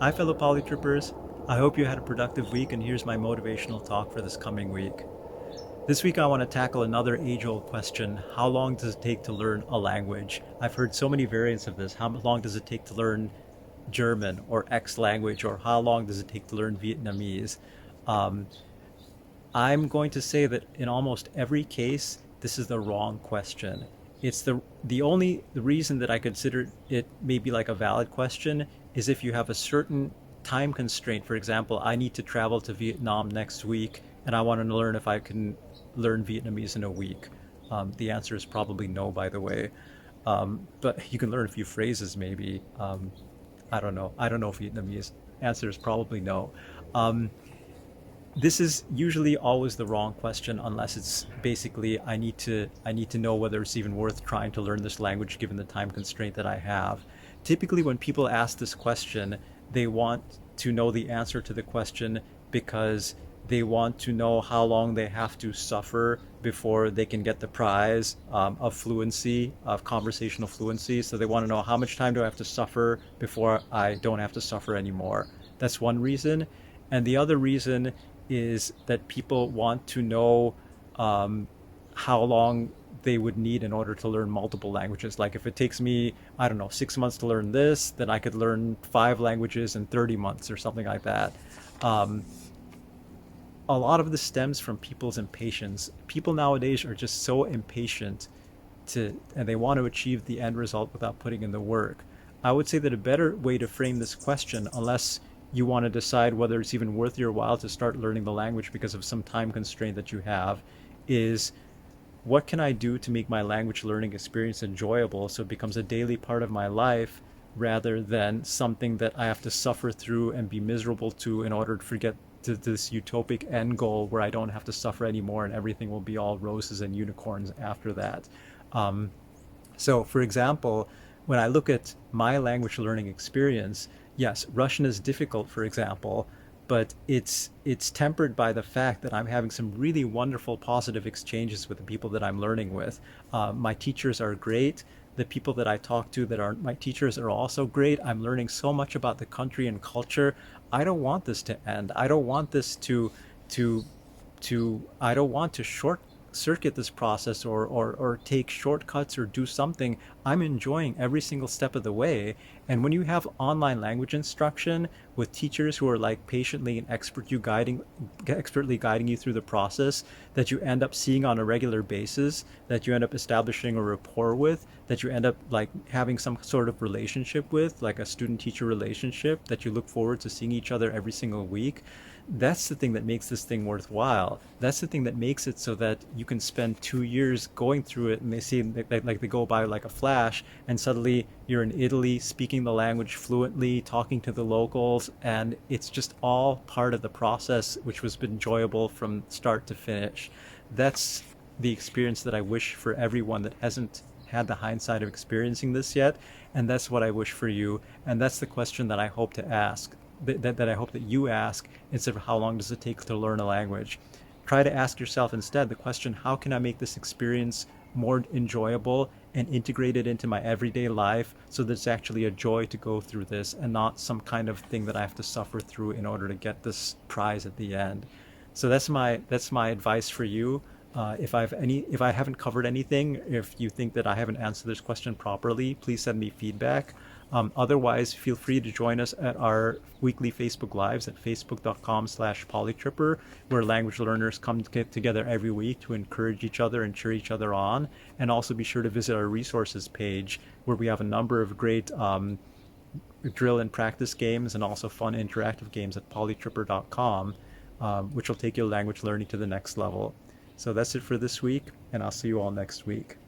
Hi, fellow PolyTrippers. I hope you had a productive week, and here's my motivational talk for this coming week. This week, I want to tackle another age old question: how long does it take to learn a language? I've heard so many variants of this. How long does it take to learn German or X language, or how long does it take to learn Vietnamese? Um, I'm going to say that in almost every case, this is the wrong question. It's the only the reason that I consider it maybe like a valid question is if you have a certain time constraint. For example, I need to travel to Vietnam next week, and I want to learn if I can learn Vietnamese in a week. The answer is probably no, by the way. But you can learn a few phrases, maybe. I don't know. I don't know Vietnamese. Answer is probably no. Um, this is usually always the wrong question unless it's basically I need to know whether it's even worth trying to learn this language given the time constraint that I have. Typically when people ask this question, they want to know the answer to the question because they want to know how long they have to suffer before they can get the prize of fluency, of conversational fluency. So they want to know how much time do I have to suffer before I don't have to suffer anymore. That's one reason. And the other reason is that people want to know um, how long they would need in order to learn multiple languages. Like if it takes me, I don't know, 6 months to learn this, then I could learn five languages in 30 months or something like that. Um, a lot of this stems from people's impatience. People nowadays are just so impatient and they want to achieve the end result without putting in the work. I would say that a better way to frame this question, unless you want to decide whether it's even worth your while to start learning the language because of some time constraint that you have, is what can I do to make my language learning experience enjoyable so it becomes a daily part of my life rather than something that I have to suffer through and be miserable to in order to forget to this utopic end goal where I don't have to suffer anymore and everything will be all roses and unicorns after that. Um, so, for example, when I look at my language learning experience, yes, Russian is difficult, for example, but it's tempered by the fact that I'm having some really wonderful positive exchanges with the people that I'm learning with. My teachers are great. The people that I talk to that aren't my teachers are also great. I'm learning so much about the country and culture. I don't want this to end. I don't want this to I don't want to short circuit this process or take shortcuts or do something. I'm enjoying every single step of the way. And when you have online language instruction with teachers who are like patiently and expertly guiding you through the process that you end up seeing on a regular basis, that you end up establishing a rapport with, that you end up like having some sort of relationship with, like a student teacher relationship, that you look forward to seeing each other every single week, that's the thing that makes this thing worthwhile. That's the thing that makes it so that you can spend 2 years going through it and they seem like they go by like a flash, and suddenly you're in Italy speaking the language fluently, talking to the locals, and it's just all part of the process, which was enjoyable from start to finish. That's the experience that I wish for everyone that hasn't had the hindsight of experiencing this yet, and that's what I wish for you, and that's the question that I hope to ask that I hope that you ask instead of how long does it take to learn a language. Try to ask yourself instead the question, how can I make this experience more enjoyable and integrate it into my everyday life so that it's actually a joy to go through this and not some kind of thing that I have to suffer through in order to get this prize at the end. So that's my advice for you. If I haven't covered anything, if you think that I haven't answered this question properly, please send me feedback. Otherwise, feel free to join us at our weekly Facebook Lives at facebook.com/polytripper, where language learners come to get together every week to encourage each other and cheer each other on. And also be sure to visit our resources page, where we have a number of great drill and practice games and also fun interactive games at polytripper.com, which will take your language learning to the next level. So that's it for this week, and I'll see you all next week.